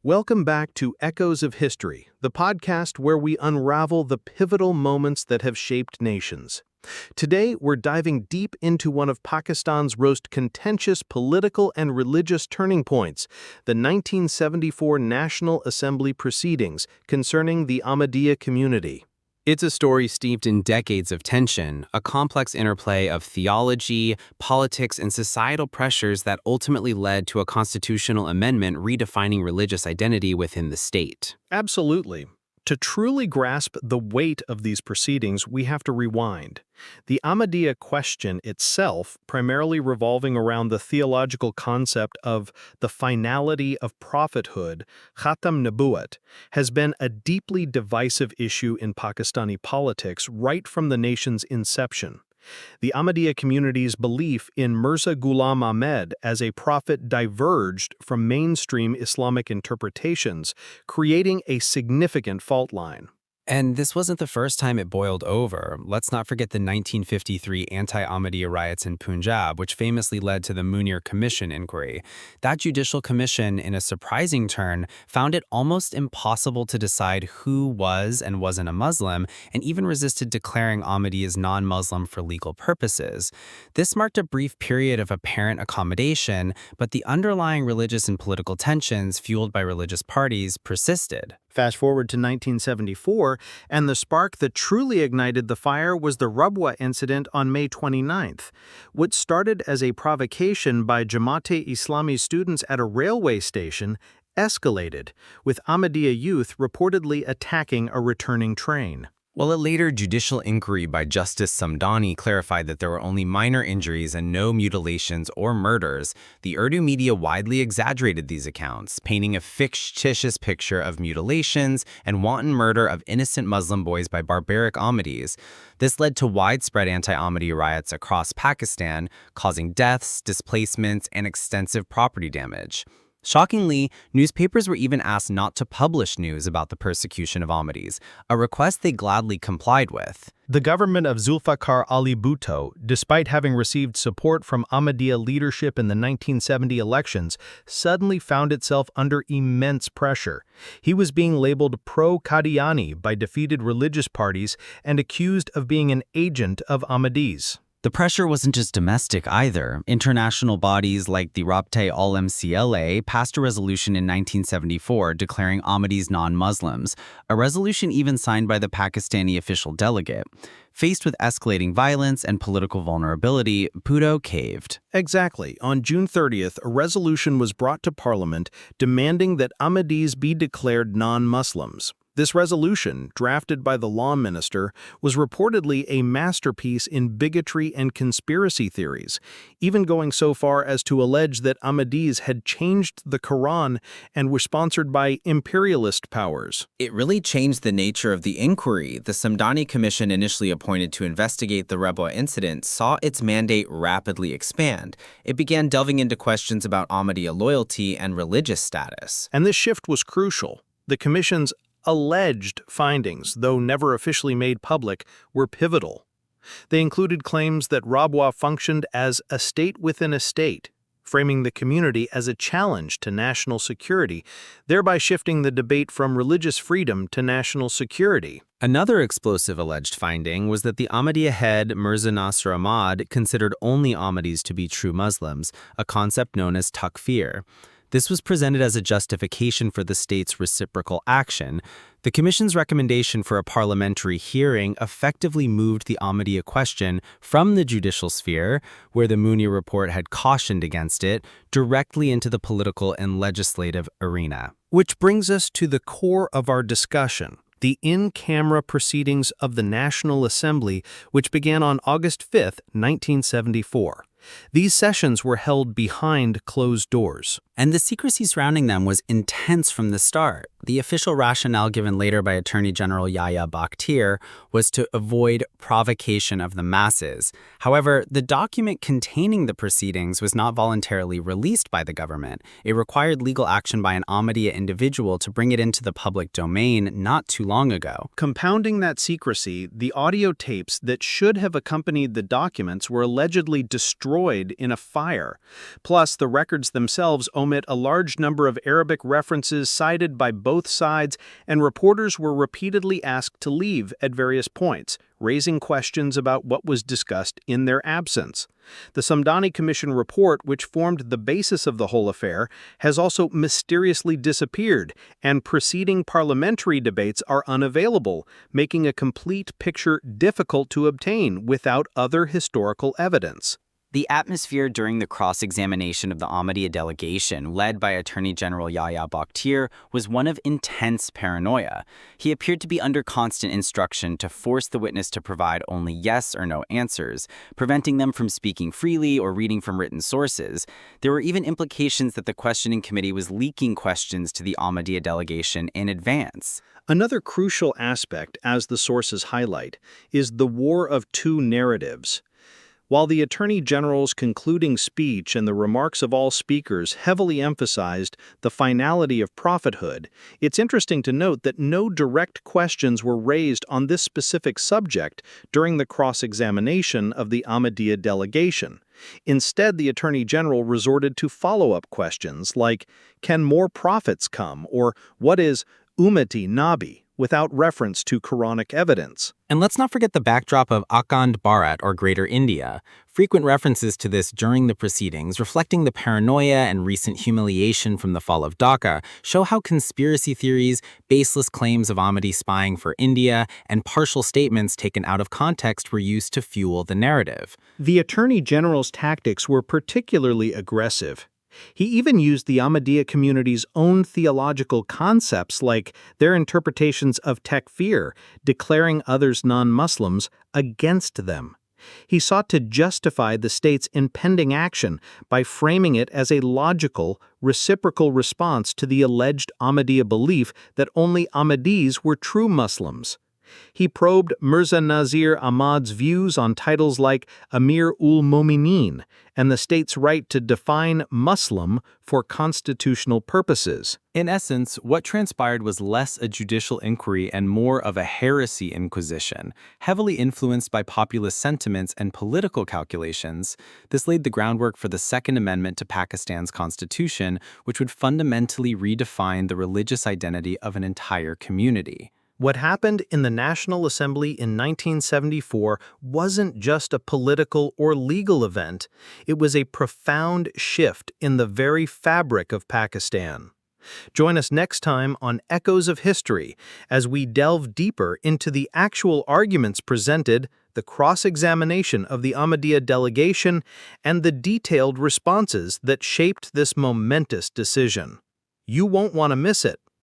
Welcome back to Echoes of History, the podcast where we unravel the pivotal moments that have shaped nations. Today, we're diving deep into one of Pakistan's most contentious political and religious turning points, the 1974 National Assembly proceedings concerning the Ahmadiyya community. It's a story steeped in decades of tension, a complex interplay of theology, politics, and societal pressures that ultimately led to a constitutional amendment redefining religious identity within the state. Absolutely. To truly grasp the weight of these proceedings, we have to rewind. The Ahmadiyya Question itself, primarily revolving around the theological concept of the finality of prophethood, Khatam Nabuwat, has been a deeply divisive issue in Pakistani politics right from the nation's inception. The Ahmadiyya community's belief in Mirza Ghulam Ahmad as a prophet diverged from mainstream Islamic interpretations, creating a significant fault line. And this wasn't the first time it boiled over. Let's not forget the 1953 anti-Ahmadiyya riots in Punjab, which famously led to the Munir Commission inquiry. That judicial commission, in a surprising turn, found it almost impossible to decide who was and wasn't a Muslim, and even resisted declaring Ahmadi as non-Muslim for legal purposes. This marked a brief period of apparent accommodation, but the underlying religious and political tensions fueled by religious parties persisted. Fast forward to 1974, and the spark that truly ignited the fire was the Rabwah Incident on May 29th. What started as a provocation by Jamaat-e-Islami students at a railway station escalated, with Ahmadiyya youth reportedly attacking a returning train. While a later judicial inquiry by Justice Samdani clarified that there were only minor injuries and no mutilations or murders, the Urdu media widely exaggerated these accounts, painting a fictitious picture of mutilations and wanton murder of innocent Muslim boys by barbaric Ahmadis. This led to widespread anti-Ahmadiyya riots across Pakistan, causing deaths, displacements, and extensive property damage. Shockingly, newspapers were even asked not to publish news about the persecution of Ahmadis, a request they gladly complied with. The government of Zulfiqar Ali Bhutto, despite having received support from Ahmadiyya leadership in the 1970 elections, suddenly found itself under immense pressure. He was being labeled pro-Qadiani by defeated religious parties and accused of being an agent of Ahmadis. The pressure wasn't just domestic either. International bodies like the Rabtah al-MCLA passed a resolution in 1974 declaring Ahmadis non-Muslims, a resolution even signed by the Pakistani official delegate. Faced with escalating violence and political vulnerability, Bhutto caved. Exactly. On June 30th, a resolution was brought to Parliament demanding that Ahmadis be declared non-Muslims. This resolution, drafted by the law minister, was reportedly a masterpiece in bigotry and conspiracy theories, even going so far as to allege that Ahmadis had changed the Quran and were sponsored by imperialist powers. It really changed the nature of the inquiry. The Samdani Commission, initially appointed to investigate the Rabwah Incident, saw its mandate rapidly expand. It began delving into questions about Ahmadiyya loyalty and religious status. And this shift was crucial. The commission's alleged findings, though never officially made public, were pivotal. They included claims that Rabwah functioned as a state within a state, framing the community as a challenge to national security, thereby shifting the debate from religious freedom to national security. Another explosive alleged finding was that the Ahmadiyya head, Mirza Nasr Ahmad, considered only Ahmadis to be true Muslims, a concept known as takfir. This was presented as a justification for the state's reciprocal action. The Commission's recommendation for a parliamentary hearing effectively moved the Ahmadiyya question from the judicial sphere, where the Munir report had cautioned against it, directly into the political and legislative arena. Which brings us to the core of our discussion, the in-camera proceedings of the National Assembly, which began on August 5, 1974. These sessions were held behind closed doors. And the secrecy surrounding them was intense from the start. The official rationale given later by Attorney General Yahya Bakhtir was to avoid provocation of the masses. However, the document containing the proceedings was not voluntarily released by the government. It required legal action by an Ahmadiyya individual to bring it into the public domain not too long ago. Compounding that secrecy, the audio tapes that should have accompanied the documents were allegedly destroyed in a fire. Plus, the records themselves omit a large number of Arabic references cited by both sides, and reporters were repeatedly asked to leave at various points, raising questions about what was discussed in their absence. The Samdani Commission report, which formed the basis of the whole affair, has also mysteriously disappeared, and preceding parliamentary debates are unavailable, making a complete picture difficult to obtain without other historical evidence. The atmosphere during the cross-examination of the Ahmadiyya delegation, led by Attorney General Yahya Bakhtir, was one of intense paranoia. He appeared to be under constant instruction to force the witness to provide only yes or no answers, preventing them from speaking freely or reading from written sources. There were even implications that the questioning committee was leaking questions to the Ahmadiyya delegation in advance. Another crucial aspect, as the sources highlight, is the war of two narratives. While the Attorney General's concluding speech and the remarks of all speakers heavily emphasized the finality of prophethood, it's interesting to note that no direct questions were raised on this specific subject during the cross-examination of the Ahmadiyya delegation. Instead, the Attorney General resorted to follow-up questions like, "Can more prophets come?" or "What is Ummati Nabi?" without reference to Quranic evidence. And let's not forget the backdrop of Akhand Bharat, or Greater India. Frequent references to this during the proceedings, reflecting the paranoia and recent humiliation from the fall of Dhaka, show how conspiracy theories, baseless claims of Ahmadi spying for India, and partial statements taken out of context were used to fuel the narrative. The Attorney General's tactics were particularly aggressive. He even used the Ahmadiyya community's own theological concepts like their interpretations of takfir, declaring others non-Muslims, against them. He sought to justify the state's impending action by framing it as a logical, reciprocal response to the alleged Ahmadiyya belief that only Ahmadis were true Muslims. He probed Mirza Nazir Ahmad's views on titles like Amir-ul-Momineen and the state's right to define Muslim for constitutional purposes. In essence, what transpired was less a judicial inquiry and more of a heresy inquisition. Heavily influenced by populist sentiments and political calculations, this laid the groundwork for the Second Amendment to Pakistan's constitution, which would fundamentally redefine the religious identity of an entire community. What happened in the National Assembly in 1974 wasn't just a political or legal event, it was a profound shift in the very fabric of Pakistan. Join us next time on Echoes of History as we delve deeper into the actual arguments presented, the cross-examination of the Ahmadiyya delegation, and the detailed responses that shaped this momentous decision. You won't want to miss it.